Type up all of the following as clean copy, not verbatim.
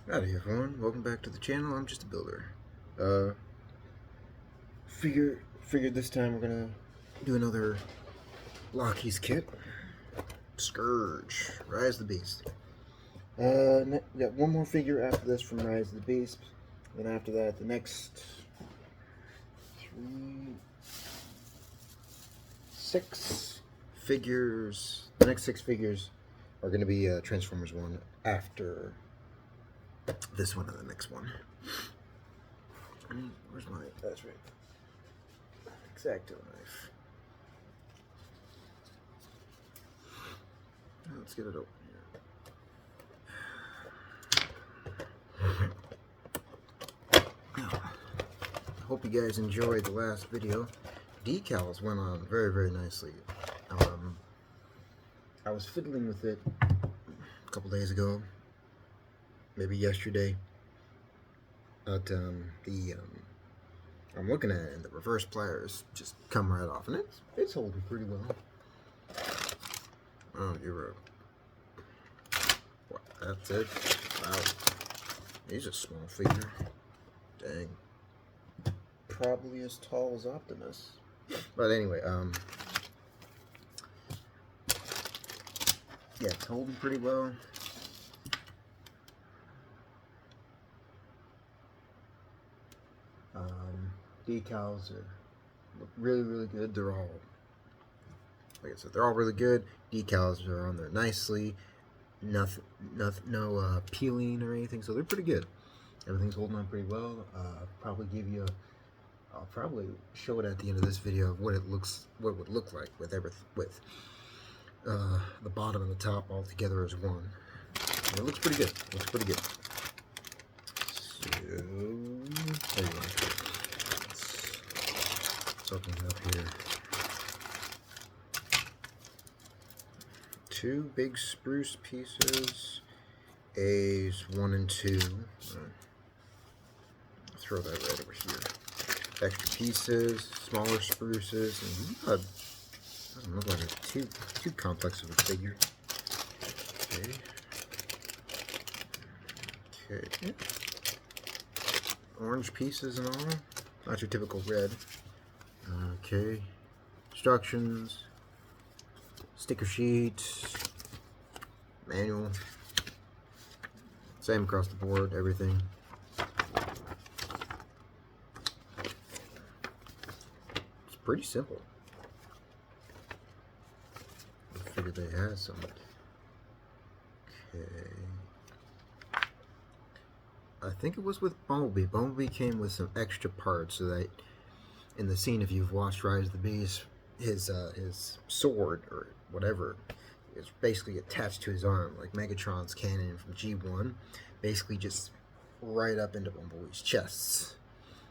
Howdy everyone, welcome back to the channel. I'm just a builder. Figured this time we're gonna do another Blokees kit. Scourge, Rise of the Beast. We got one more figure after this from Rise of the Beast. Then after that, the next six figures are gonna be Transformers 1 after this one and the next one. Where's my, that's right, X-Acto knife. Let's get it open here. Now, I hope you guys enjoyed the last video. Decals went on very, very nicely. I was fiddling with it a couple days ago, maybe yesterday. But I'm looking at it, and the reverse pliers just come right off, and it's holding pretty well. Oh, you're what? That's it. Wow, he's a small figure. Dang. Probably as tall as Optimus. But anyway, yeah, it's holding pretty well. Decals look really, really good. They're all, like I said, they're all really good. Decals are on there nicely. No peeling or anything, so they're pretty good. Everything's holding on pretty well. I'll probably show it at the end of this video of what it would look like with the bottom and the top all together as one. And it looks pretty good. So there you go. Let's open it up here. Two big spruce pieces, A's 1 and 2. Throw that right over here. Extra pieces, smaller spruces, and doesn't look like it's too complex of a figure. Okay. Orange pieces and all. Not your typical red. Okay. Instructions. Sticker sheet. Manual. Same across the board, everything. It's pretty simple. I figured they had some. Okay. I think it was with Bumblebee. Bumblebee came with some extra parts so that in the scene, if you've watched Rise of the Beast, his sword or whatever is basically attached to his arm, like Megatron's cannon from G1, basically just right up into Bumblebee's chests,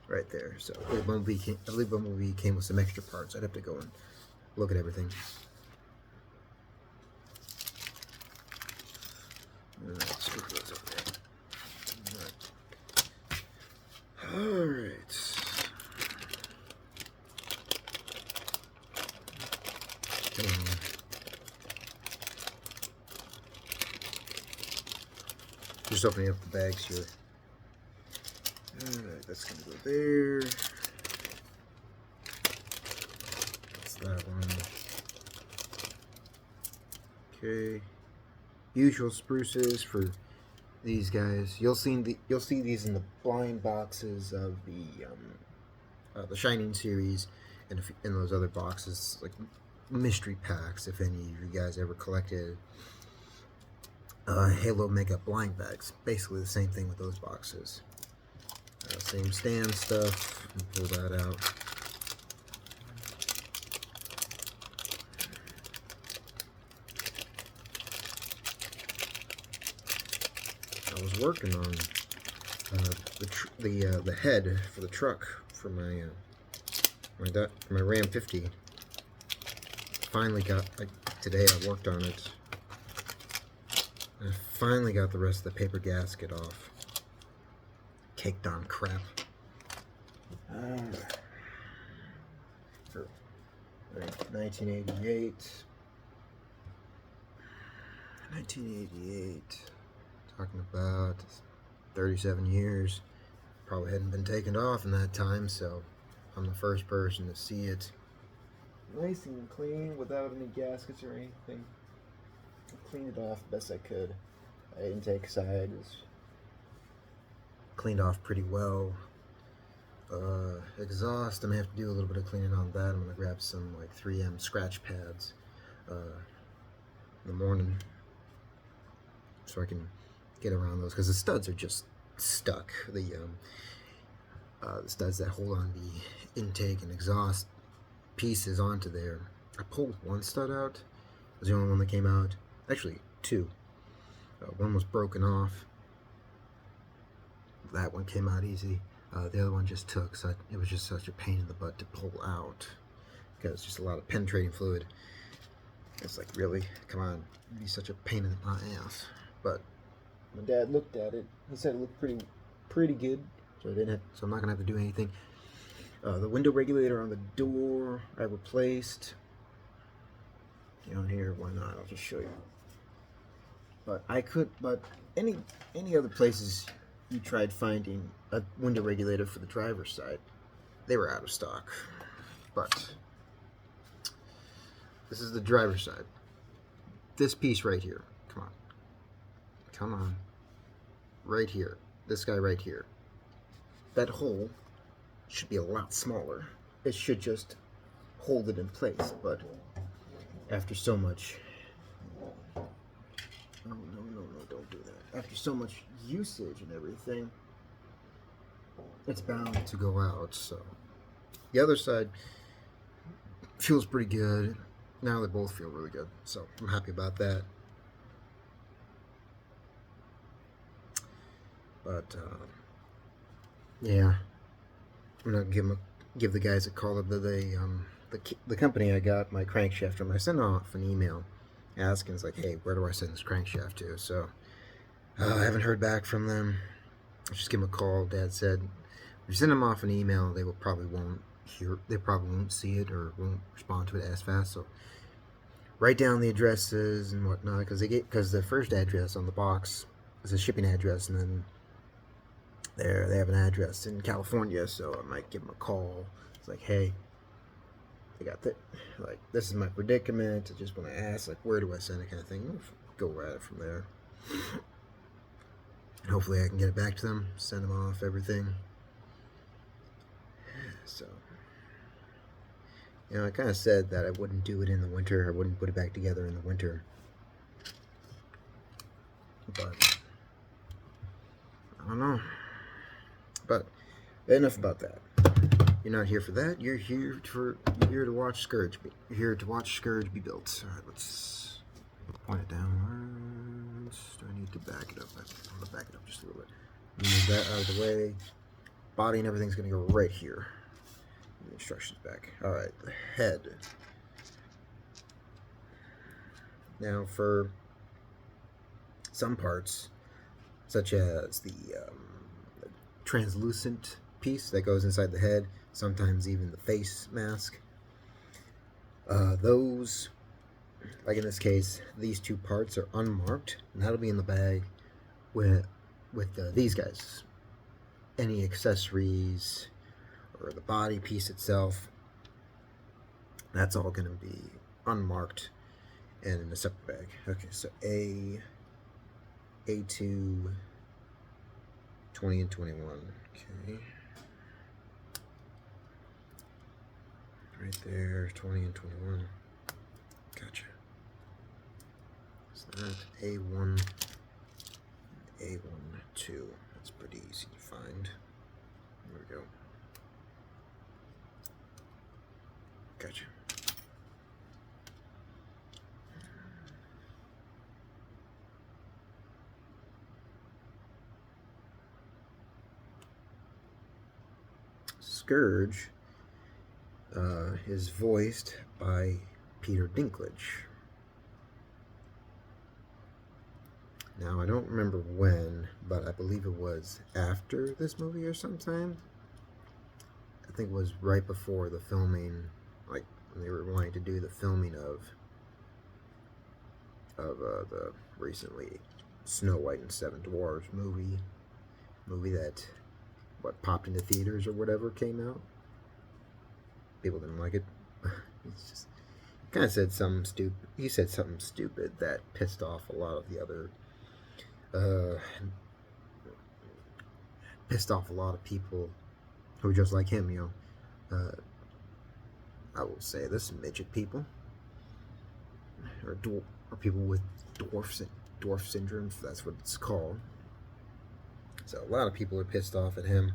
right there. So I believe Bumblebee came with some extra parts. I'd have to go and look at everything. Let's put those up there. All right. Just opening up the bags here. Alright, that's gonna go there. That's that one. Okay. Usual spruces for these guys. You'll see these in the blind boxes of the Shining series, and in those other boxes, like mystery packs, if any of you guys ever collected Halo Mega blind bags. Basically the same thing with those boxes. Same stand stuff. Pull that out. I was working on the head for the truck for my Ram 50. Finally got, today I worked on it. I finally got the rest of the paper gasket off. Caked on crap. For 1988. 1988. Talking about 37 years. Probably hadn't been taken off in that time, so I'm the first person to see it. Nice and clean without any gaskets or anything. I cleaned it off the best I could. Intake side is cleaned off pretty well. Exhaust, I'm gonna have to do a little bit of cleaning on that. I'm gonna grab some like 3M scratch pads in the morning so I can get around those, because the studs are just stuck. The studs that hold on the intake and exhaust pieces onto there. I pulled one stud out. It was the only one that came out. Actually, two. One was broken off. That one came out easy. The other one just took, so it was just such a pain in the butt to pull out, because it's just a lot of penetrating fluid. It's like, really? Come on. It'd be such a pain in my ass. But my dad looked at it. He said it looked pretty good, so I'm not gonna have to do anything. The window regulator on the door I replaced. Down here, why not? I'll just show you. But any other places you tried finding a window regulator for the driver's side, they were out of stock. But this is the driver's side. This piece right here. Come on. Right here. This guy right here. That hole should be a lot smaller. It should just hold it in place, but after so much... No, don't do that. After so much usage and everything, it's bound to go out, so... The other side feels pretty good. Now they both feel really good, so I'm happy about that. But, yeah. I'm gonna give the guys a call up. The company I got my crankshaft from, I sent off an email asking, it's like, hey, where do I send this crankshaft to? So I haven't heard back from them. I'll just give them a call. Dad said if you send them off an email, they probably won't see it or won't respond to it as fast. So write down the addresses and whatnot, because the first address on the box is a shipping address, and then they have an address in California, so I might give them a call. It's like, hey, I got that. Like, this is my predicament. I just want to ask, like, where do I send it, kind of thing. We'll go at it from there. Hopefully, I can get it back to them, send them off everything. So, I kind of said that I wouldn't do it in the winter. I wouldn't put it back together in the winter. But I don't know. But enough about that. You're not here for that. You're here to watch Scourge. You're here to watch Scourge be built. All right, let's point it downwards. Do I need to back it up? I'm gonna back it up just a little bit. Move that out of the way. Body and everything's gonna go right here. The instructions back. All right, the head. Now for some parts, such as the translucent piece that goes inside the head, sometimes even the face mask, those, like in this case, these two parts are unmarked, and that'll be in the bag with these guys. Any accessories or the body piece itself, that's all going to be unmarked and in a separate bag. Okay, so A2, 20 and 21. Okay. Right there, 20 and 21. Gotcha. So that A1, A1, 2. That's pretty easy to find. There we go. Gotcha. Scourge is voiced by Peter Dinklage. Now, I don't remember when, but I believe it was after this movie or sometime. I think it was right before the filming, like when they were wanting to do the filming of the recently Snow White and Seven Dwarfs movie. movie that popped into theaters or whatever came out. People didn't like it. It's just kind of said something stupid. He said something stupid that pissed off a lot of the other, uh, pissed off a lot of people who were just like him. I will say this: midget people, or people with dwarf syndrome. If that's what it's called. So a lot of people are pissed off at him.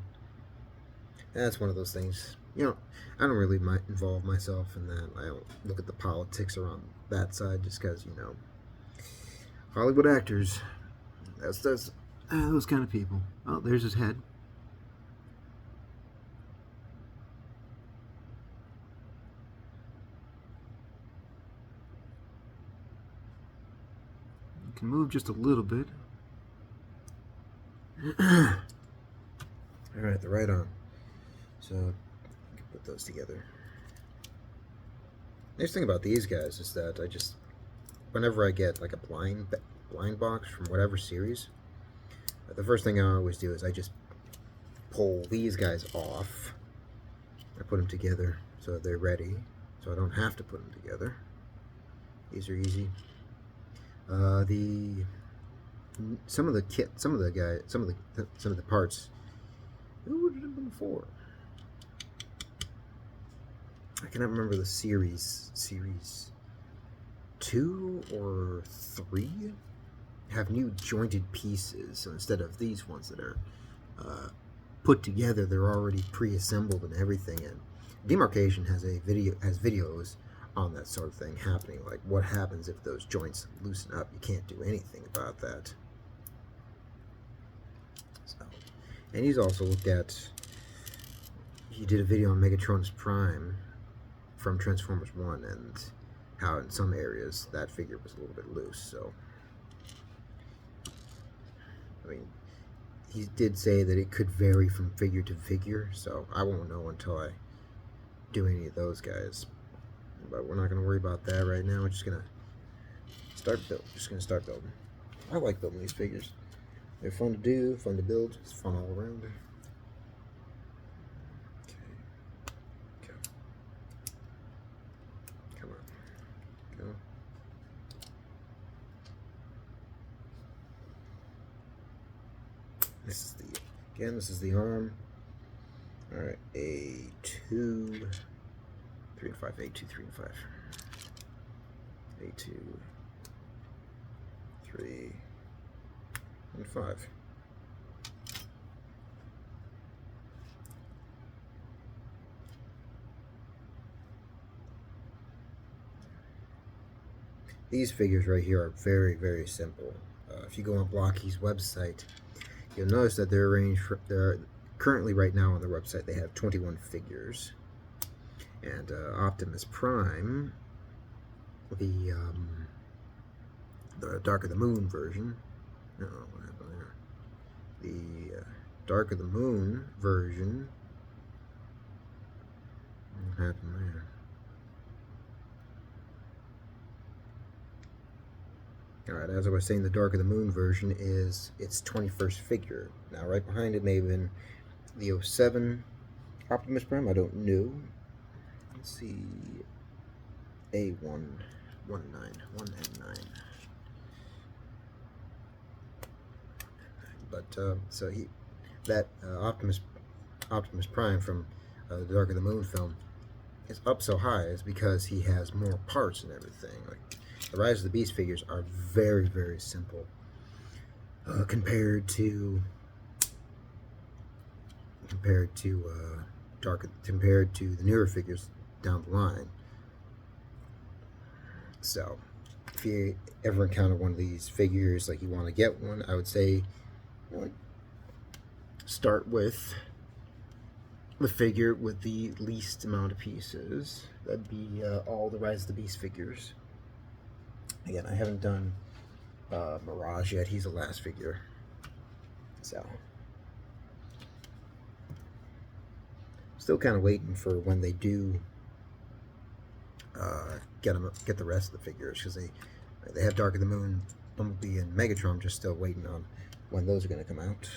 And that's one of those things. I don't really involve myself in that. I don't look at the politics around that side just because, Hollywood actors, that's those kind of people. Oh, there's his head. You can move just a little bit. Alright, the right arm. So, I can put those together. Nice thing about these guys is that whenever I get like a blind box from whatever series, the first thing I always do is I just pull these guys off. I put them together so they're ready, so I don't have to put them together. These are easy. Some of the parts. Who did it before? I cannot remember the series. Series 2 or 3 have new jointed pieces. So instead of these ones that are put together, they're already pre-assembled and everything. And Demarcation has videos on that sort of thing happening. Like what happens if those joints loosen up? You can't do anything about that. And he's also he did a video on Megatronus Prime from Transformers 1 and how in some areas that figure was a little bit loose. So, I mean, he did say that it could vary from figure to figure, so I won't know until I do any of those guys. But we're not going to worry about that right now. We're just going to start building. I like building these figures. They're fun to do, fun to build, it's fun all around. Okay. Go. Come on. Go. This is the arm. Alright, A2, 3 and 5, A2, 3 and 5. A2, 3, and 5. These figures right here are very, very simple. If you go on Blokees' website, you'll notice that they're arranged currently right now on their website they have 21 figures. And Optimus Prime, the Dark of the Moon version. No, what happened there? The Dark of the Moon version. What happened there? Alright, as I was saying, the Dark of the Moon version is its 21st figure. Now, right behind it may have been the 07 Optimus Prime. I don't know. Let's see. A119. 199. But so Optimus Prime from the Dark of the Moon film is up so high is because he has more parts and everything. Like the Rise of the Beast figures are very, very simple compared to the newer figures down the line. So if you ever encounter one of these figures, like you want to get one, I would say start with the figure with the least amount of pieces. That'd be all the Rise of the Beast figures. Again, I haven't done Mirage yet. He's the last figure. So still kind of waiting for when they do get the rest of the figures, because they have Dark of the Moon, Bumblebee, and Megatron. Just still waiting on when those are going to come out.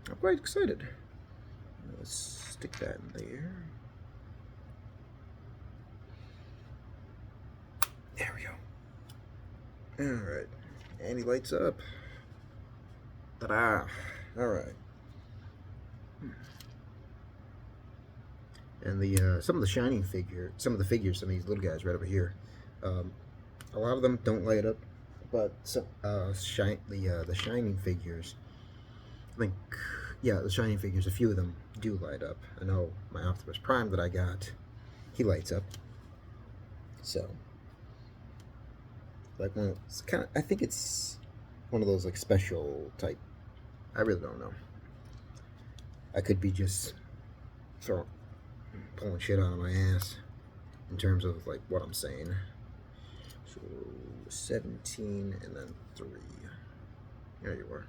I'm quite excited. Let's stick that in there. There we go. Alright. And he lights up. Ta-da! Alright. And the some of the the figures, some of these little guys right over here, a lot of them don't light up, but some the shining figures, I think, yeah, the shining figures, a few of them do light up. I know my Optimus Prime that I got, he lights up. So, like, it's kind of, I think it's one of those like special type. I really don't know. I could be just pulling shit out of my ass in terms of like what I'm saying. So 17 and then 3. There you are.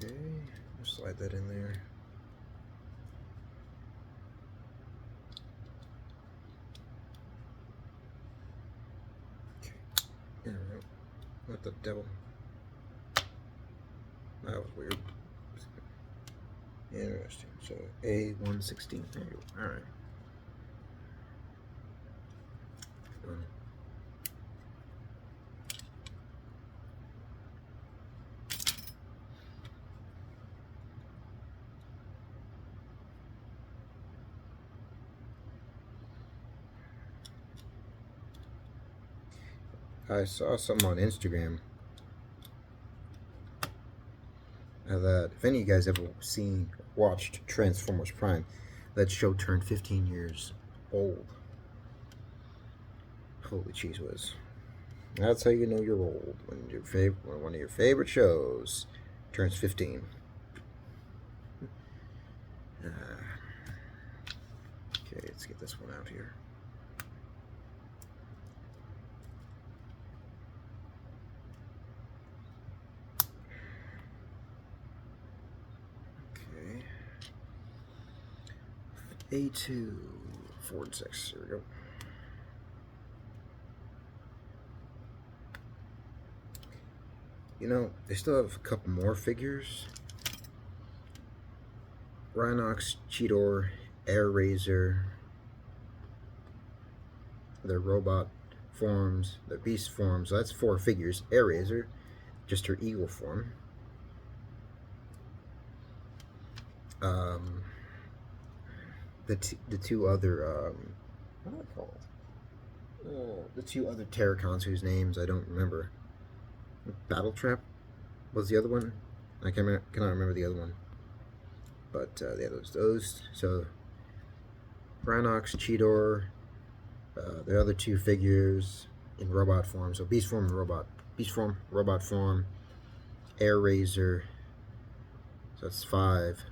Okay, slide that in there. Okay, there we go. What the devil? That was weird. Interesting. So A116. There you go. All right. I saw something on Instagram that if any of you guys ever watched Transformers Prime, that show turned 15 years old. Holy cheese whiz. That's how you know you're old, when one of your favorite shows turns 15. Okay, let's get this one out here. A2, 4 and 6. Here we go. You know, they still have a couple more figures. Rhinox, Cheetor, Air Razor, their robot forms, their beast forms. So that's 4 figures. Air Razor, just her eagle form. The two other what are they called? The 2 other Terracons whose names I don't remember. Battle Trap was the other one. I cannot remember the other one. But yeah, those. So Rhinox, Cheetor, the other 2 figures in robot form. So beast form and robot form, Air Razor. So that's 5.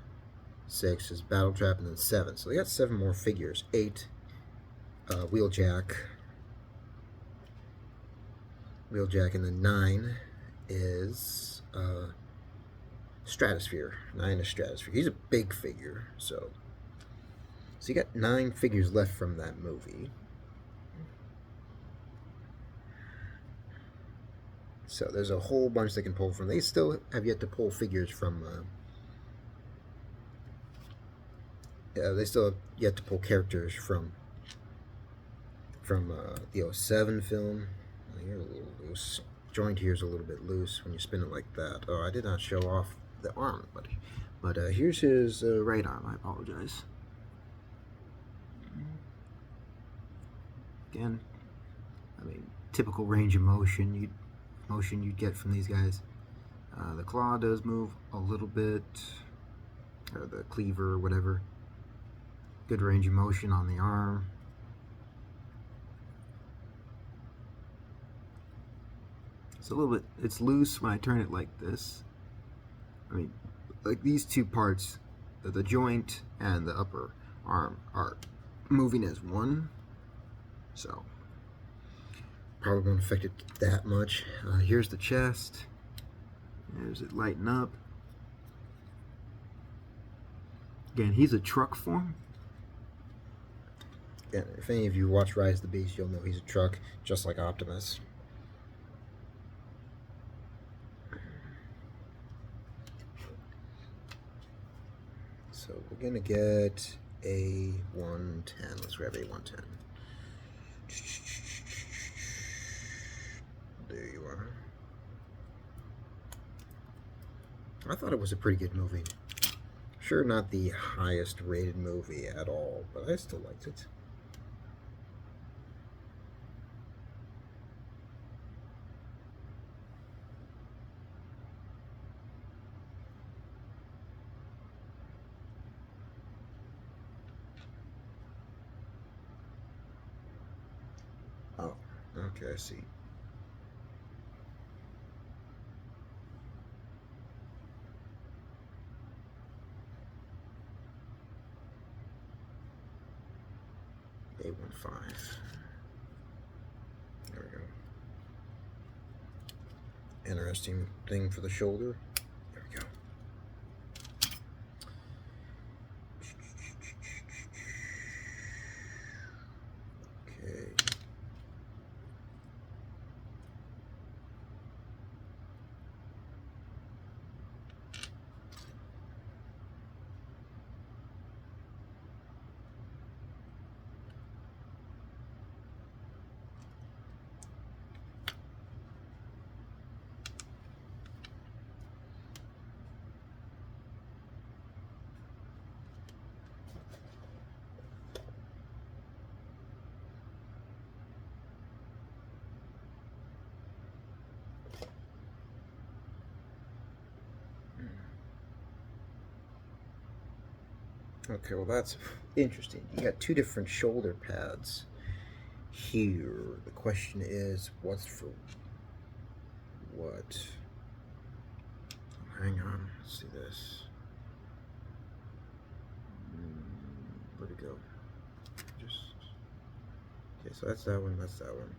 6 is Battle Trap, and then 7. So they got 7 more figures. 8, Wheeljack, and then 9 is Stratosphere. 9 is Stratosphere. He's a big figure, so you got 9 figures left from that movie. So there's a whole bunch they can pull from. They still have yet to pull figures from. They still have yet to pull characters from the 07 film. You're a little loose. Joint here is a little bit loose when you spin it like that. Oh, I did not show off the arm, but here's his right arm. I apologize. Again, I mean, typical range of motion you'd get from these guys. The claw does move a little bit, or the cleaver or whatever. Good range of motion on the arm. It's a little bit, it's loose when I turn it like this. I mean, like these 2 parts, the joint and the upper arm, are moving as one. So, probably won't affect it that much. Here's the chest. There's it lighting up. Again, he's a truck form. And if any of you watch Rise of the Beast, you'll know he's a truck, just like Optimus. So we're gonna get a 110. Let's grab a 110. There you are. I thought it was a pretty good movie. Sure, not the highest rated movie at all, but I still liked it. Oh, okay, I see. A15. There we go. Interesting thing for the shoulder. There we go. Okay. Okay, well that's interesting. You got two different shoulder pads here. The question is, what's for what? Hang on, let's see this. Where'd it go? Just okay, so that's that one, that's that one.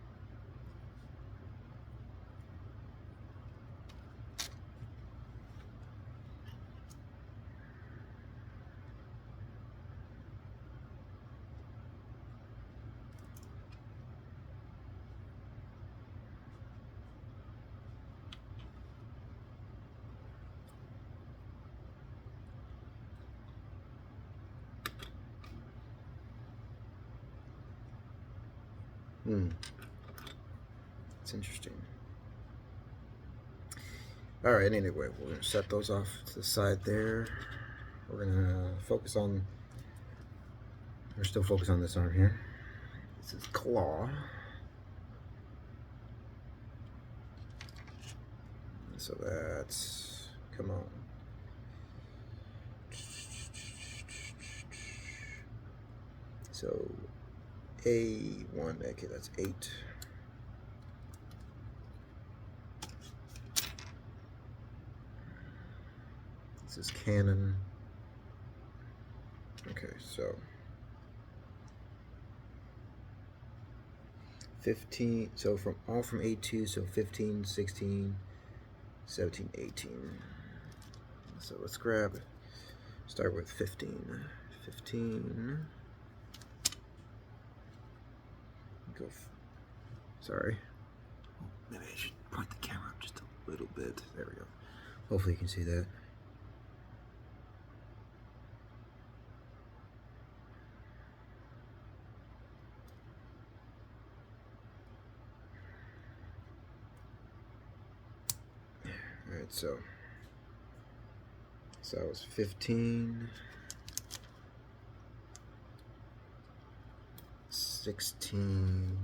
It's interesting. Alright, anyway, we're going to set those off to the side there. We're going to focus on... We're still focused on this arm here. This is claw. So that's... Come on. So... A1, okay, that's 8. This is Canon. Okay, so 15, so from all from A2, so 15, 16, 17, 18. So let's grab, start with 15. 15. Go, sorry. Maybe I should point the camera up just a little bit. There we go. Hopefully you can see that. Alright, so that was 15, 16,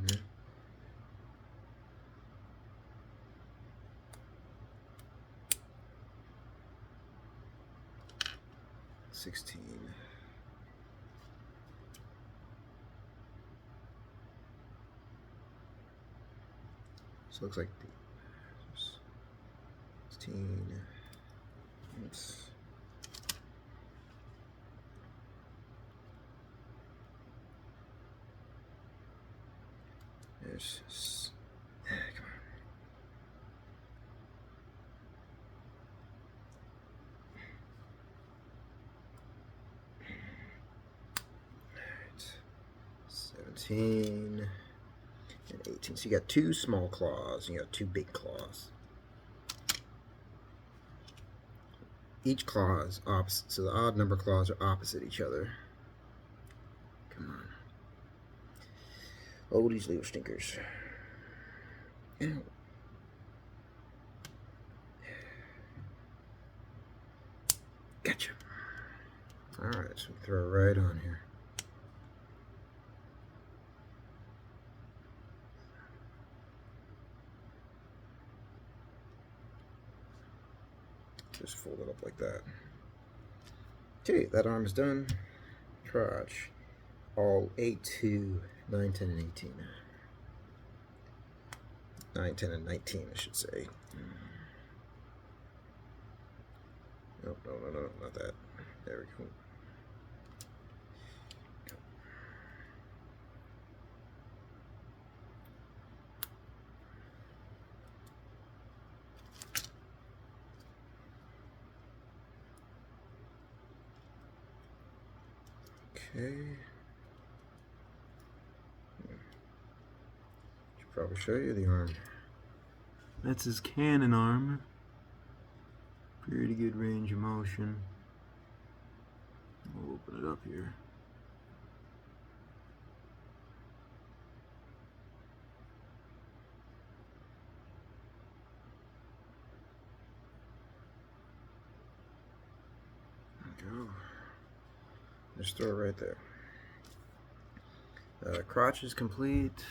16. So it looks like 16. Oops. There's, come on. Alright, 17. 17, and 18. So you got 2 small claws, and you got 2 big claws. Each claw is opposite, so the odd number claws are opposite each other. Come on. Oh, these little stinkers. Ow. Gotcha. Alright, so throw it right on here. Just fold it up like that. Okay, that arm is done. Crotch. All 8, 2, 9, 10, and 18. 9, 10, and 19, I should say. No, not that. There we go. Okay. Should probably show you the arm. That's his cannon arm. Pretty good range of motion. We'll open it up here. There we go. Just throw it right there. Crotch is complete.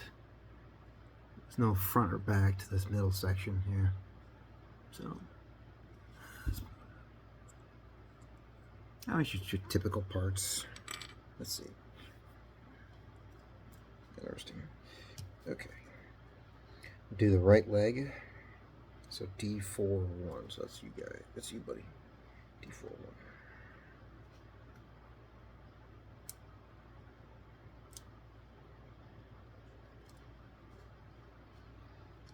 There's no front or back to this middle section here. So, now it's just your typical parts. Let's see. Interesting. Okay. Do the right leg. So D4-1. So that's you guys. That's you, buddy. D4-1.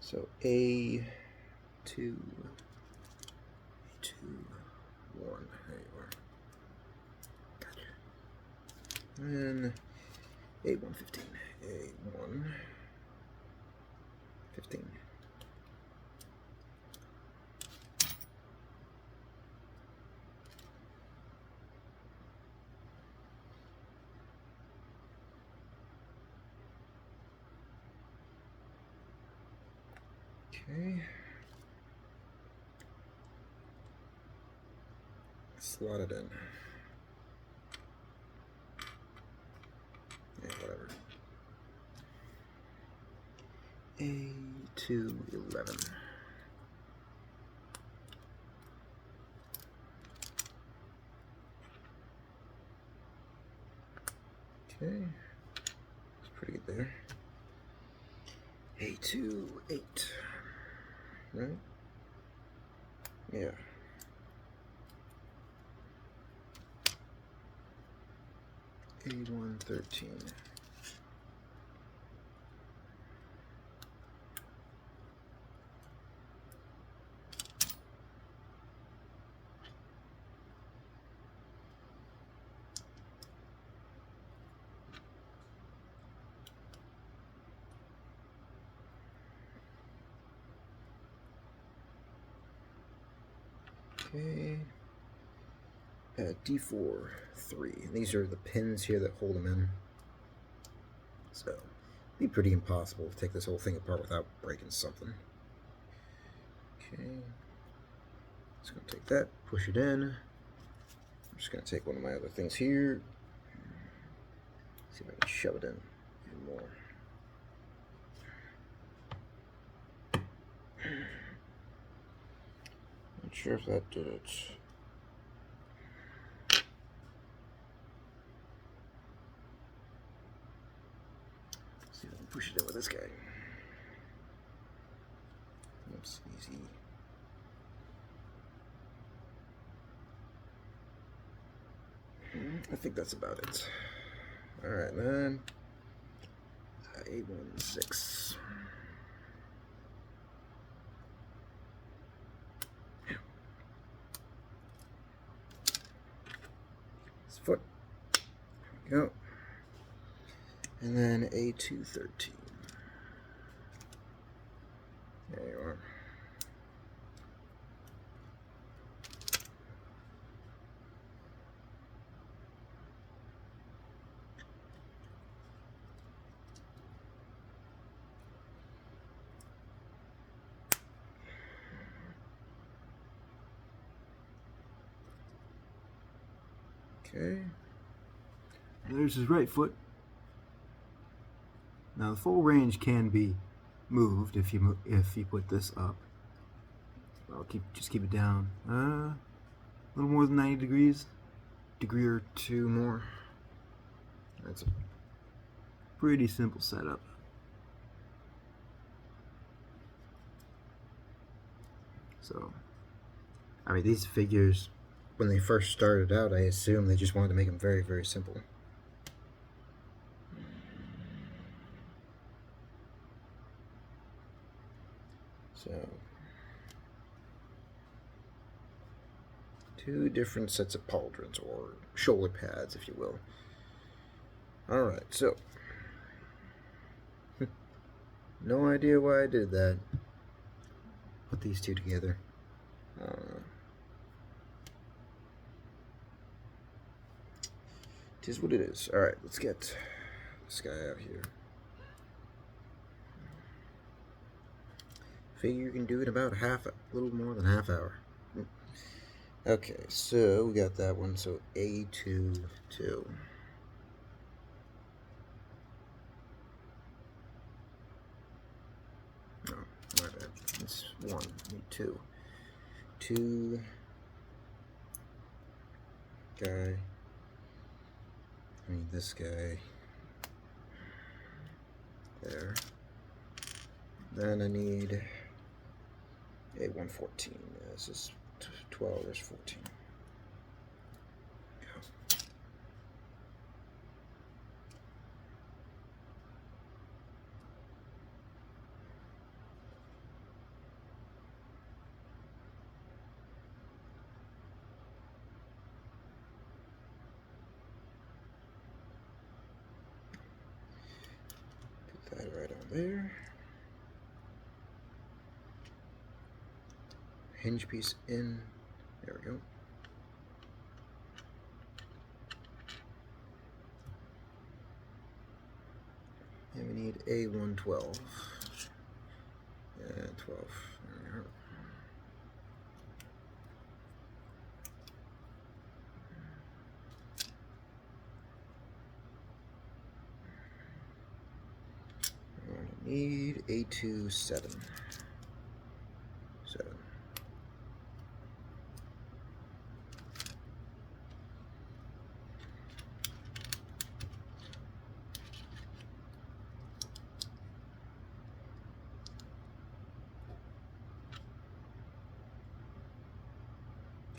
So A2, 1. There you are. Gotcha. And A1, 15. A1, 15. Okay. Slot it in. Yeah, whatever. A2, 11. Okay. It's pretty good there. A2, 8. Right? Yeah. A1, 13. Okay. D4, 3. And these are the pins here that hold them in. So, it'd be pretty impossible to take this whole thing apart without breaking something. Okay. Just going to take that, push it in. I'm just going to take one of my other things here. See if I can shove it in even more. Not sure if that did it. See if I can push it in with this guy. That's easy. I think that's about it. Alright, then. A1, 6. His foot. There we go. And then A213. There you are. Okay. There's his right foot. Now the full range can be moved if you put this up. I'll just keep it down. A little more than 90 degrees. Degree or two more. That's a pretty simple setup. So, I mean, these figures, when they first started out, I assume they just wanted to make them very, very simple. So, two different sets of pauldrons, or shoulder pads, if you will. Alright, so, no idea why I did that. Put these two together. It is what it is. Alright, let's get this guy out here. Figure you can do it about a little more than half hour. Okay, so we got that one. So A22. No, my bad. It's one. Need two. Two. Guy. I need this guy. There. Then I need A114. This is 12, there's 14. Go. Put that right on there. Hinge piece in. There we go. And we need A112. Yeah, 12. There we are. I need A27. 7.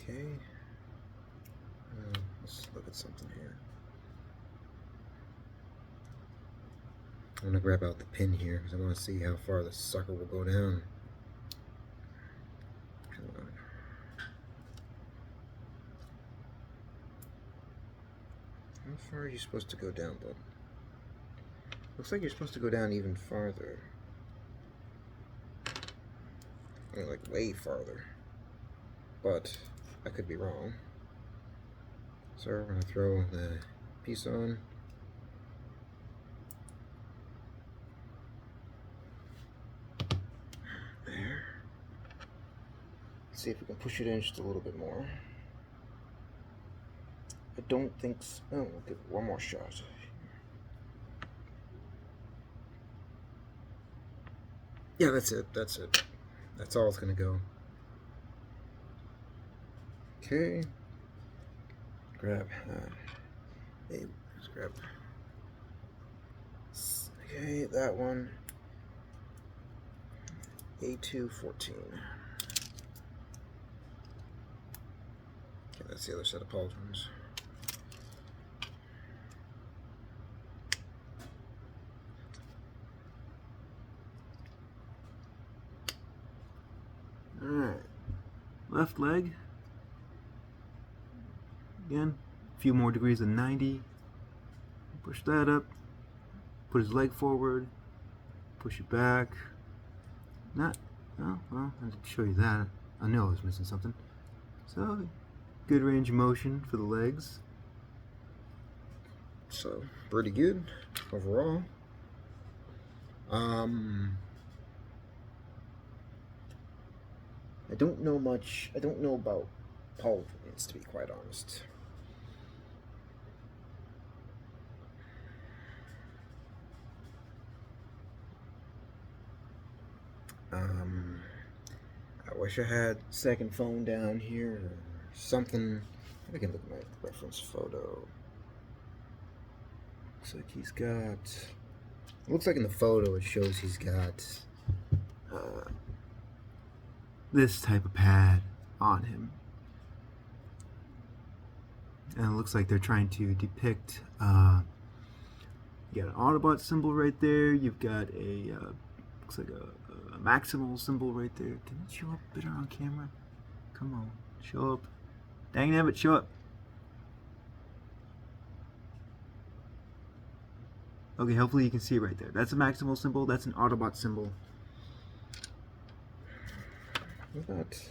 Okay, let's look at something here. I'm going to grab out the pin here because I want to see how far the sucker will go down. Come on. How far are you supposed to go down, bud? Looks like you're supposed to go down even farther. I mean, like way farther. But I could be wrong. So we're going to throw the piece on. There. Let's see if we can push it in just a little bit more. I don't think so. Oh, we'll give it one more shot. Yeah, that's it. That's it. That's all it's going to go. Okay. Grab. Let's grab. Okay, that one. A214. Okay, that's the other set of pauldrons. Alright. Left leg. Again, a few more degrees than 90. Push that up. Put his leg forward, push it back. Not, oh, well, I didn't show you that. I know I was missing something. So, good range of motion for the legs. So, pretty good overall. I don't know much. I don't know about Paul Vince, to be quite honest. I wish I had second phone down here or something. I can look at my reference photo. Looks like he's got. Looks like in the photo it shows he's got this type of pad on him, and it looks like they're trying to depict. You got an Autobot symbol right there. You've got a looks like a maximal symbol right there. Can it show up better on camera? Come on, show up. Dang it, show up. Okay, hopefully you can see it right there. That's a maximal symbol. That's an Autobot symbol. What about?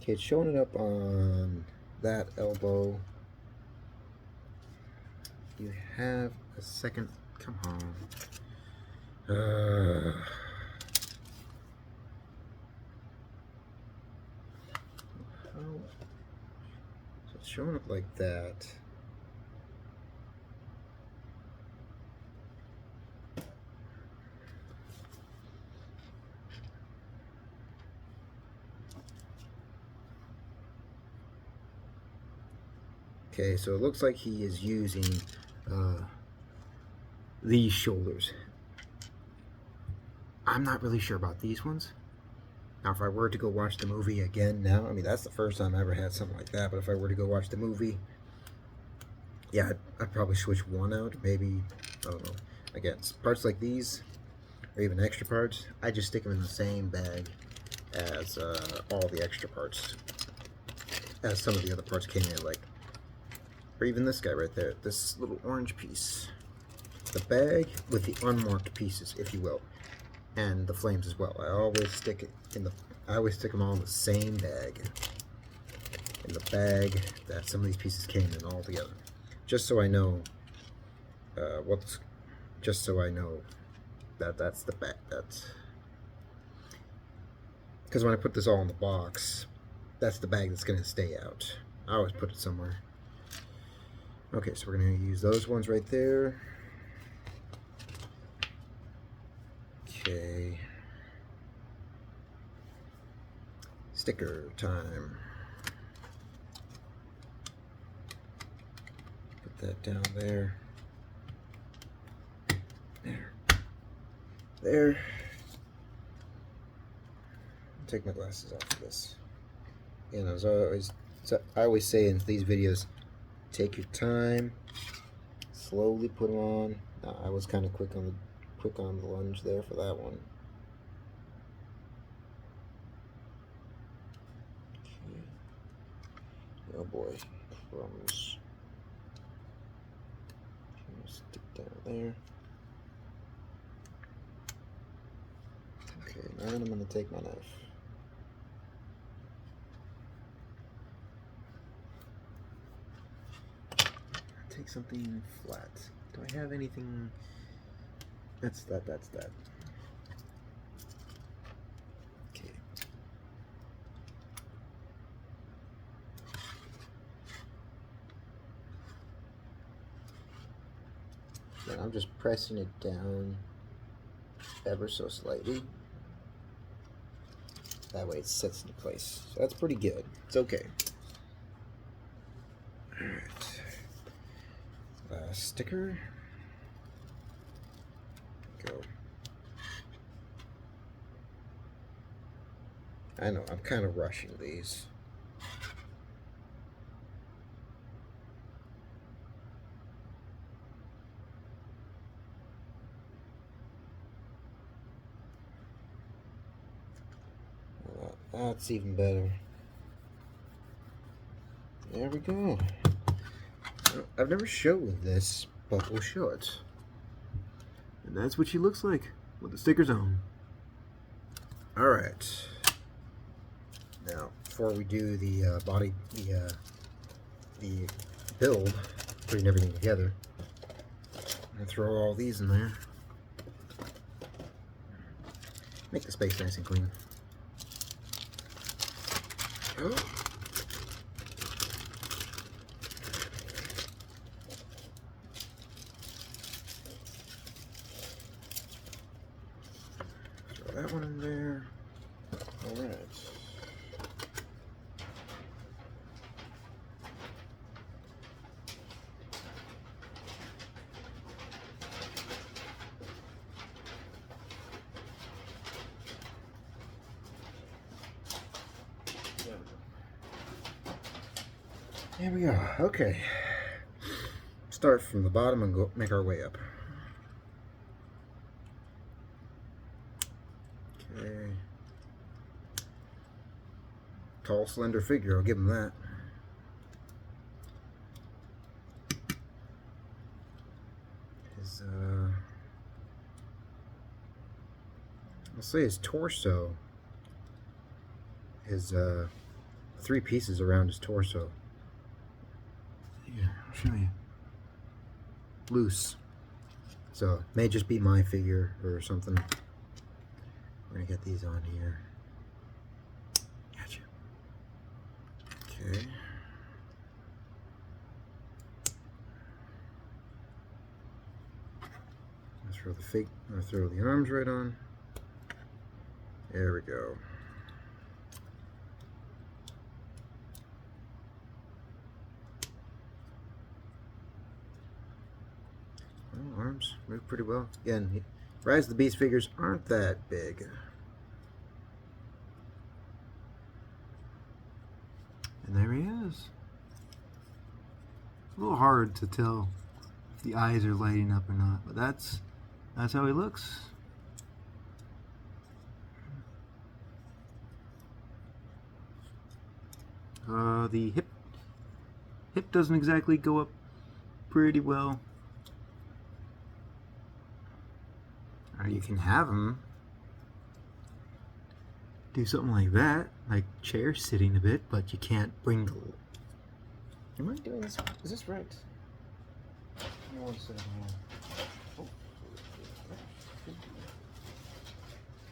Okay, it's showing it up on that elbow. You have a second. Come on. So it's showing up like that. Okay, so it looks like he is using these shoulders. I'm not really sure about these ones. Now, if I were to go watch the movie again now, I mean, that's the first time I ever had something like that, but if I were to go watch the movie, yeah, I'd probably switch one out, maybe, I don't know. Again, parts like these, or even extra parts, I just stick them in the same bag as all the extra parts, as some of the other parts came in, like, or even this guy right there, this little orange piece. The bag with the unmarked pieces, if you will, and the flames as well. I always stick it in the. I always stick them all in the same bag. In the bag that some of these pieces came in all together, just so I know Just so I know that that's the bag. That's because when I put this all in the box, that's the bag that's gonna stay out. I always put it somewhere. Okay, so we're gonna use those ones right there. Okay. Sticker time. Put that down there. There. Take my glasses off for this. And as I always say in these videos, take your time, slowly put them on. I was kind of quick on the lunge there for that one. Okay. Oh boy, crumbs. Stick down there. Okay, now I'm going to take my knife. Take something flat. Do I have anything? That's that. Okay. Then I'm just pressing it down ever so slightly. That way it sets into place. So that's pretty good. It's okay. Alright. Sticker. Go. I know, I'm kind of rushing these. That's even better. There we go. I've never showed this, but we'll show it. And that's what she looks like with the stickers on. Alright. Now, before we do the body, the build, putting everything together, I'm going to throw all these in there. Make the space nice and clean. Oh. Throw that one in there. All right. There we go. Okay. Start from the bottom and go make our way up. Okay. Tall, slender figure. I'll give him that. His I'll say his torso. His 3 pieces around his torso. Here, I'll show you. Loose. So, it may just be my figure or something. We're gonna get these on here. Gotcha. Okay. I'll throw the arms right on. There we go. Arms move pretty well. Again, Rise of the Beast figures aren't that big. And there he is. A little hard to tell if the eyes are lighting up or not, but that's how he looks. The hip doesn't exactly go up pretty well. Or you can have him do something like that, like chair sitting a bit, but you can't bring the... Am I doing this? Is this right? Oh.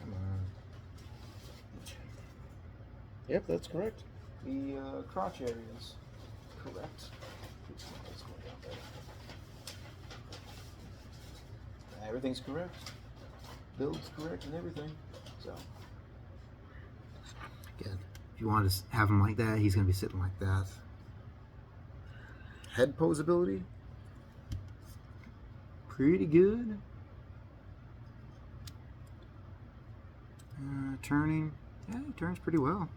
Come on. Yep, that's correct. The crotch area is correct. What's going down there? Everything's correct. Build's correct and everything. So. Again, if you want to have him like that, he's going to be sitting like that. Head posability? Pretty good. Turning. Yeah, he turns pretty well.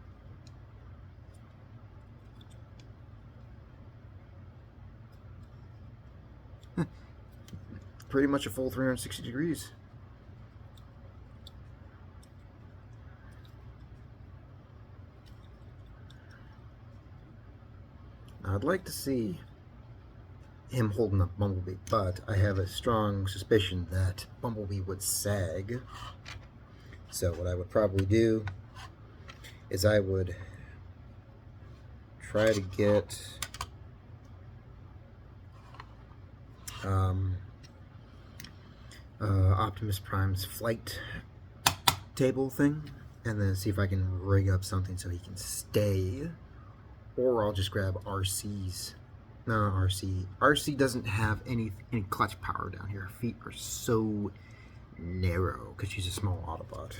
Pretty much a full 360 degrees. Now, I'd like to see him holding up Bumblebee, but I have a strong suspicion that Bumblebee would sag. So what I would probably do is I would try to get Optimus Prime's flight table thing, and then see if I can rig up something so he can stay, or I'll just grab RC's. No, RC doesn't have any clutch power down here. Her feet are so narrow because she's a small Autobot.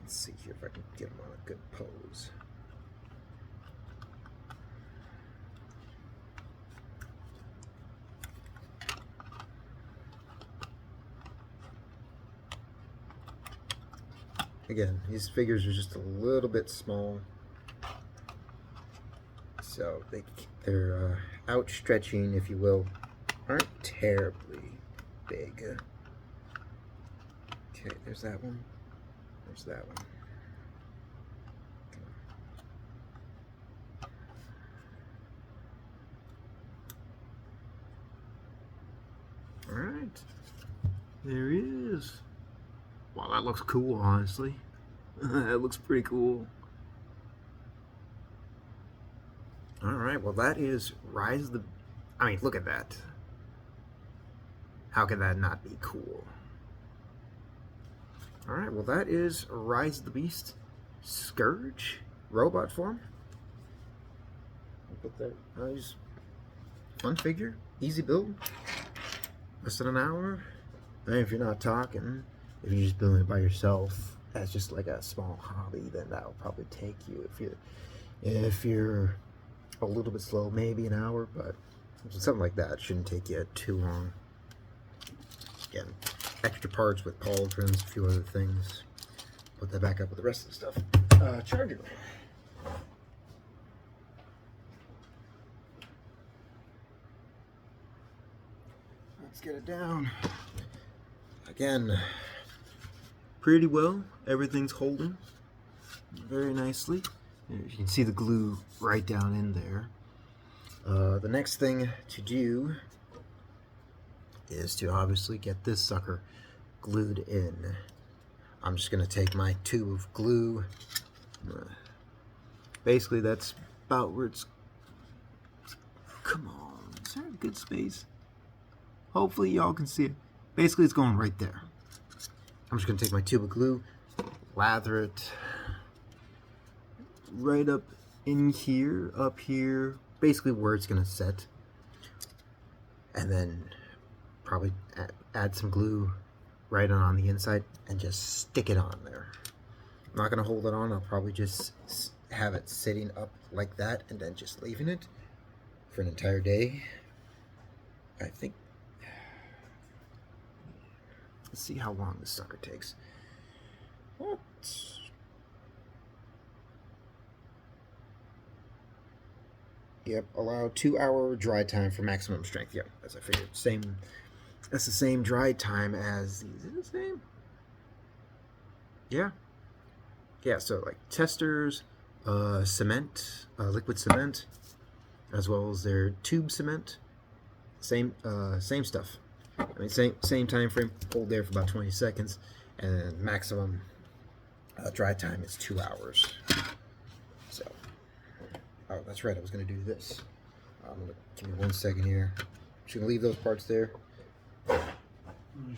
Let's see here if I can get him on a good pose. Again, these figures are just a little bit small, so they're outstretching, if you will, aren't terribly big. Okay, there's that one. There's that one. Alright. There he is. Wow, that looks cool, honestly. That looks pretty cool. Alright, well that is Rise of the... I mean, look at that. How can that not be cool? Alright, well that is Rise of the Beast Scourge robot form. I'll put that... Nice. Fun figure. Easy build. Less than an hour. And if you're not talking, if you're just building it by yourself as just like a small hobby, then that'll probably take you, if you're a little bit slow, maybe an hour, but something like that shouldn't take you too long. Again, extra parts with pauldrons, a few other things. Put that back up with the rest of the stuff. Charger. Let's get it down. Again, pretty well. Everything's holding very nicely. You can see the glue right down in there. The next thing to do is to obviously get this sucker glued in. I'm just going to take my tube of glue. Basically, that's about where it's... Come on, is there a good space? Hopefully y'all can see it. Basically, it's going right there. I'm just going to take my tube of glue, lather it right up in here, up here, basically where it's going to set. And then probably add some glue right on the inside and just stick it on there. I'm not going to hold it on. I'll probably just have it sitting up like that and then just leaving it for an entire day. I think... Let's see how long this sucker takes. What? Yep, allow 2-hour dry time for maximum strength. Yep, as I figured. Same. That's the same dry time as these. Is it the same? Yeah. Yeah, so like testers, cement, liquid cement, as well as their tube cement. Same stuff. I mean, same time frame. Hold there for about 20 seconds, and then maximum dry time is 2 hours. So, oh, that's right. I was going to do this. Give me 1 second here. Just going to leave those parts there. I'm going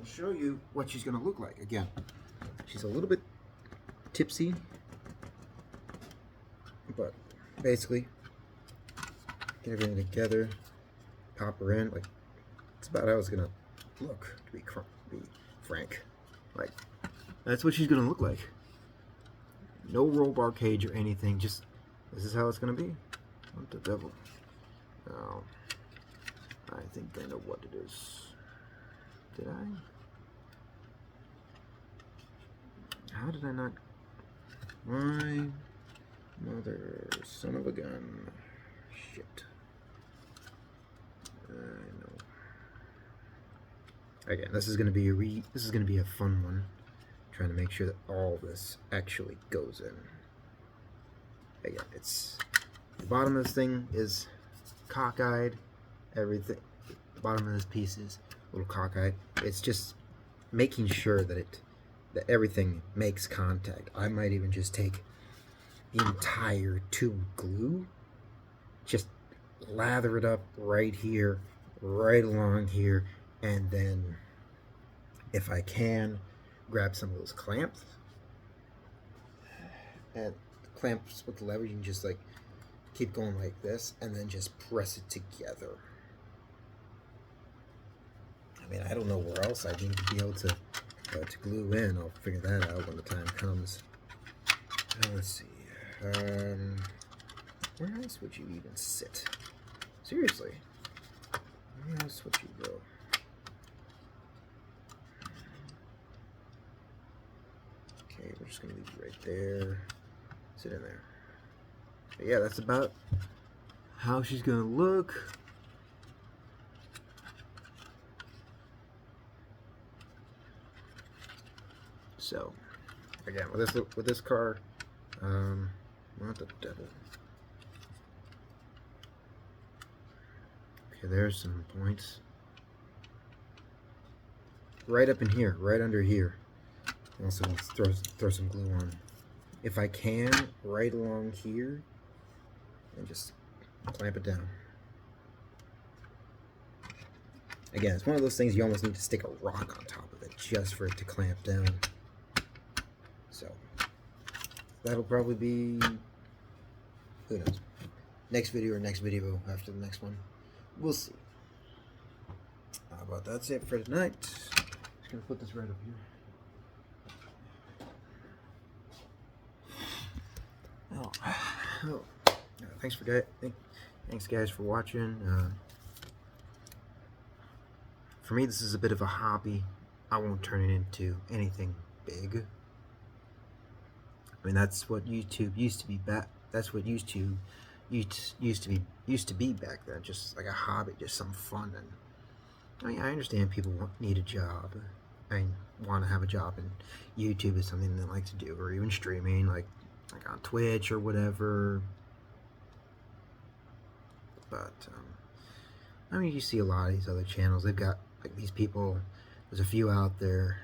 to show you what she's going to look like. Again, she's a little bit tipsy, but basically, get everything together. Pop her in, like, it's about how it's gonna look, to be frank. Like, that's what she's gonna look like. No roll bar cage or anything, just, this is how it's gonna be. What the devil? Now, I think I know what it is. Did I? How did I not? My mother, son of a gun. Shit. I know. Again, this is gonna be a fun one. Trying to make sure that all this actually goes in. Again, it's the bottom of this thing is cockeyed. Everything. The bottom of this piece is a little cockeyed. It's just making sure that everything makes contact. I might even just take the entire tube of glue, just lather it up right here, right along here, and then if I can, grab some of those clamps, and clamps with the lever, you can just like keep going like this and then just press it together. I mean, I don't know where else I need to be able to glue in. I'll figure that out when the time comes. Let's see. Where else would you even sit? Seriously, where else would you go? Okay, we're just gonna leave you right there. Sit in there. But yeah, that's about how she's gonna look. So, again, with this car, not the devil. Okay, there's some points. Right up in here, right under here. Also, throw some glue on. If I can, right along here, and just clamp it down. Again, it's one of those things you almost need to stick a rock on top of it just for it to clamp down. So, that'll probably be, who knows, next video or next video after the next one. We'll see. How about that's it for tonight. Just gonna put this right up here. Thanks guys for watching. For me, this is a bit of a hobby. I won't turn it into anything big. I mean, that's what YouTube used to be back. That's what used to be back then. Just like a hobby, just some fun. And I mean, I understand people need a job. I want to have a job, and YouTube is something they like to do, or even streaming, like on Twitch or whatever. But I mean, you see a lot of these other channels. They've got like these people. There's a few out there.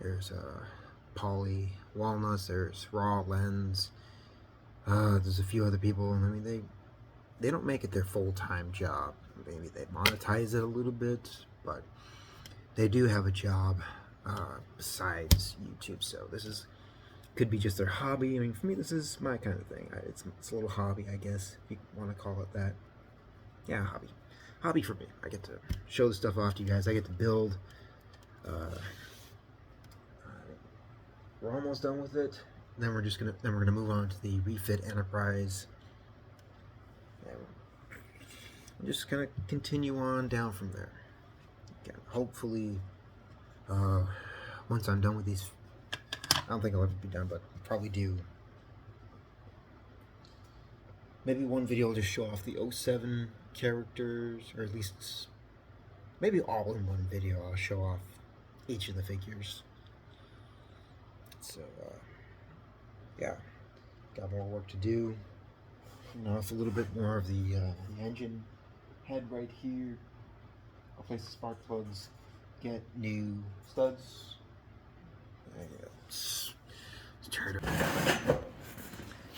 There's Polly Walnuts. There's Raw Lens. There's a few other people. I mean, they don't make it their full-time job. Maybe they monetize it a little bit, but they do have a job besides YouTube. So this could be just their hobby. I mean, for me, this is my kind of thing. It's a little hobby, I guess, if you want to call it that. Yeah, hobby for me. I get to show the stuff off to you guys. I get to build. We're almost done with it. Then we're gonna move on to the refit Enterprise. And I'm just gonna continue on down from there. Again, hopefully, once I'm done with these, I don't think I'll ever be done, but probably do. Maybe one video will just show off the 07 characters, or at least maybe all in one video. I'll show off each of the figures. So, yeah, got more work to do. Off a little bit more of the engine head right here. Replace the spark plugs. Get new studs. Let's turn it.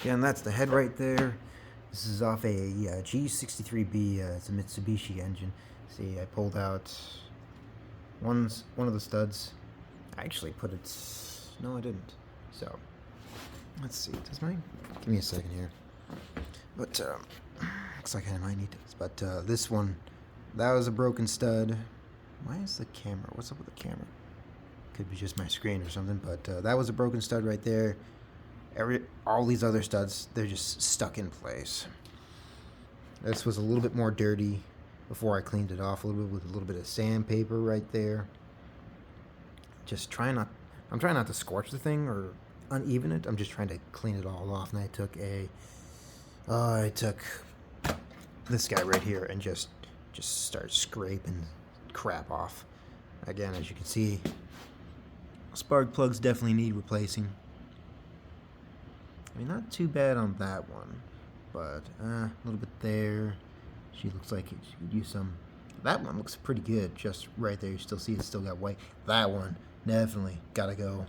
Yeah, and that's the head right there. This is off a G63B. It's a Mitsubishi engine. See, I pulled out one of the studs. I actually put it. No, I didn't. So let's see. Does mine? Give me a second here. But looks like I might need this. But this one, that was a broken stud. Why is the camera? What's up with the camera? Could be just my screen or something. But that was a broken stud right there. All these other studs, they're just stuck in place. This was a little bit more dirty before I cleaned it off a little bit with a little bit of sandpaper right there. Just I'm trying not to scorch the thing or uneven it. I'm just trying to clean it all off. And I took this guy right here and just started scraping crap off. Again, as you can see, spark plugs definitely need replacing. I mean, not too bad on that one, but a little bit there. She looks like she could use some. That one looks pretty good, just right there. You still see it's still got white. That one definitely gotta go.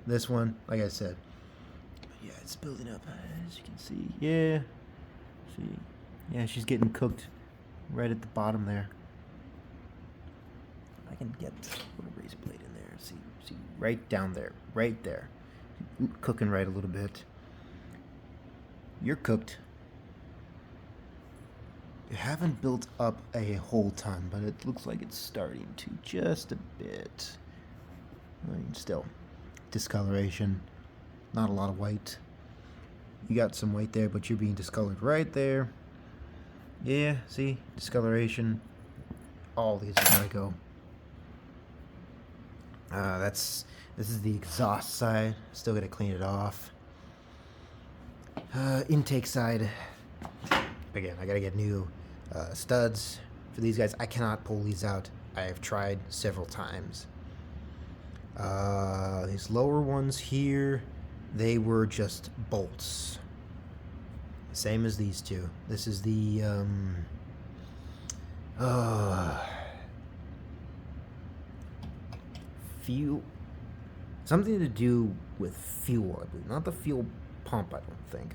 This one, like I said, yeah, it's building up, as you can see. Yeah, see, yeah, she's getting cooked right at the bottom there. I can get a little razor blade in there. See, right down there, right there, cooking right a little bit. You're cooked. You haven't built up a whole ton, but it looks like it's starting to just a bit. I mean, still, discoloration, not a lot of white. You got some white there, but you're being discolored right there. Yeah, see, discoloration. All these gotta go. This is the exhaust side. Still gotta clean it off. Intake side, Again, I gotta get new studs for these guys. I cannot pull these out. I have tried several times. These lower ones here, they were just bolts. Same as these two. This is the fuel, something to do with fuel, I believe. Not the fuel pump, I don't think.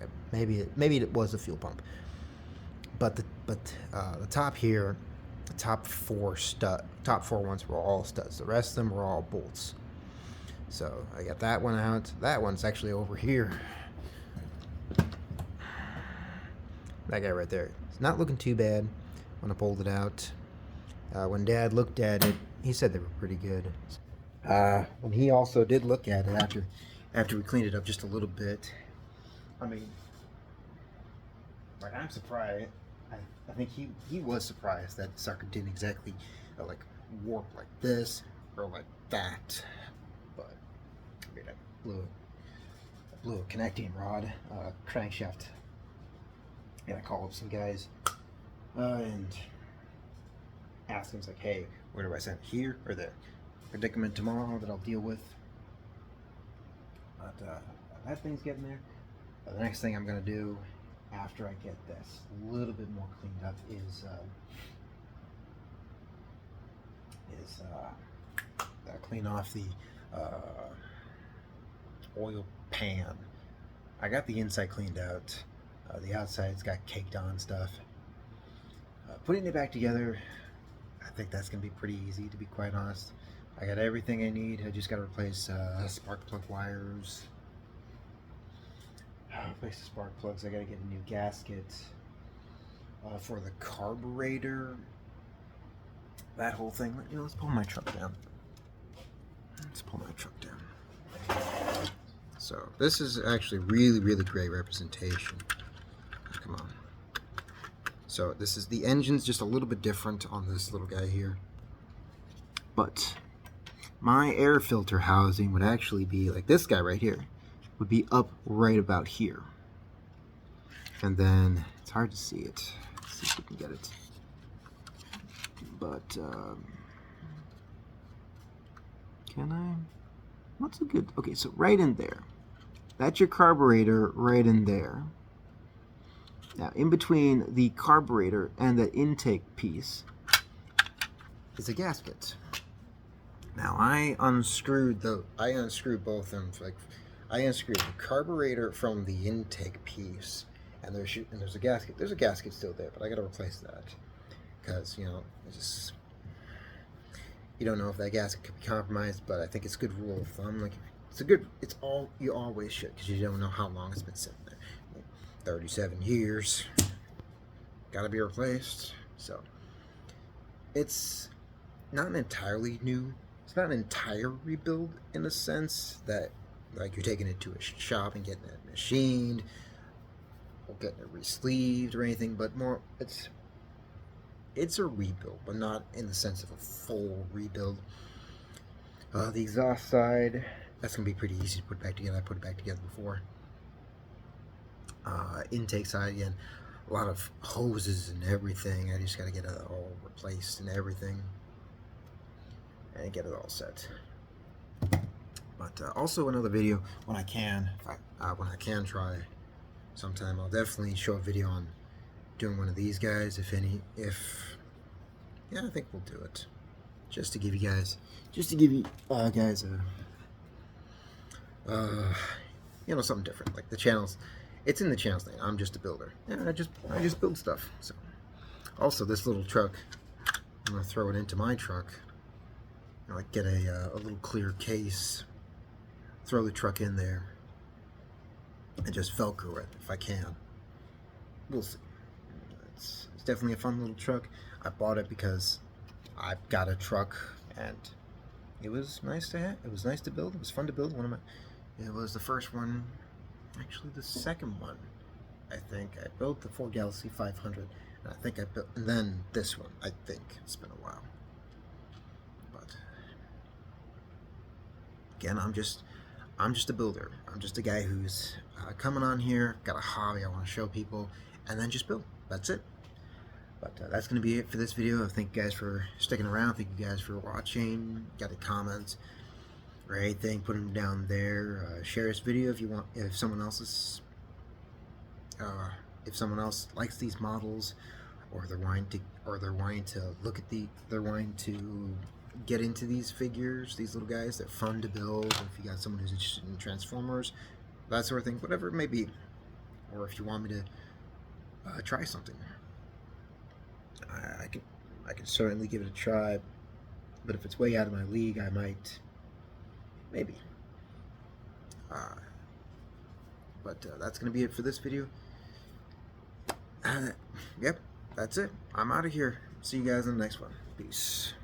Maybe it was a fuel pump. But the top here, the top four ones were all studs. The rest of them were all bolts. So I got that one out. That one's actually over here. That guy right there. It's not looking too bad when I pulled it out. When Dad looked at it, he said they were pretty good. When he also did look at it after we cleaned it up just a little bit, I mean, like, I'm surprised. I think he was surprised that the sucker didn't exactly like warp like this or like that. But I mean, I blew a connecting rod, crankshaft. And I called up some guys and asked them, like, hey, where do I send it? Here or there? Predicament tomorrow that I'll deal with. But that thing's getting there. The next thing I'm going to do after I get this a little bit more cleaned up is clean off the oil pan. I got the inside cleaned out. The outside's got caked on stuff. Putting it back together, I think that's going to be pretty easy, to be quite honest. I got everything I need. I just got to replace spark plug wires. Replace the spark plugs. I got to get a new gasket for the carburetor. That whole thing. Let's pull my truck down. So this is actually really, really great representation. Come on. So this is the engine's just a little bit different on this little guy here. But my air filter housing would actually be like this guy right here. Would be up right about here. And then it's hard to see it. Let's see if we can get it. But can I? What's a good? Okay, so right in there. That's your carburetor right in there. Now, in between the carburetor and the intake piece is a gasket. Now, I unscrewed both of them. Like, I unscrewed the carburetor from the intake piece, and there's a gasket. There's a gasket still there, but I got to replace that because you don't know if that gasket could be compromised. But I think it's a good rule of thumb. Like, it's all you always should, because you don't know how long it's been sitting there. 37 years, gotta be replaced. So it's not an entirely new, it's not an entire rebuild in the sense that like you're taking it to a shop and getting it machined or getting it re-sleeved or anything, but more it's a rebuild, but not in the sense of a full rebuild. The exhaust side, that's gonna be pretty easy to put back together. I put it back together before. Intake side, again, a lot of hoses and everything. I just got to get it all replaced and everything and get it all set. But also another video when I can try sometime, I'll definitely show a video on doing one of these guys, if I think we'll do it just to give you guys something different. Like the channels, it's in the channels name. I'm just a builder. Yeah, I just build stuff. So also this little truck, I'm gonna throw it into my truck. Like get a little clear case, throw the truck in there, and just Velcro it if I can. We'll see. It's definitely a fun little truck. I bought it because I've got a truck and it was nice to have. It was nice to build. It was fun to build. It was the first one, actually the second one. I think I built the Ford Galaxy 500, and I think I built, and then this one. I think it's been a while, but again, I'm just a builder. I'm just a guy who's coming on here, got a hobby I want to show people, and then just build. That's it. But that's going to be it for this video. Thank you guys for sticking around. Thank you guys for watching. Got any comments or anything, put them down there. Share this video if you want. If someone else likes these models, or they're wanting to get into these figures, these little guys. They're fun to build. If you got someone who's interested in Transformers, that sort of thing, whatever it may be, or if you want me to try something, I can certainly give it a try. But if it's way out of my league, I might, maybe. But that's gonna be it for this video. Yep, that's it. I'm out of here. See you guys in the next one. Peace.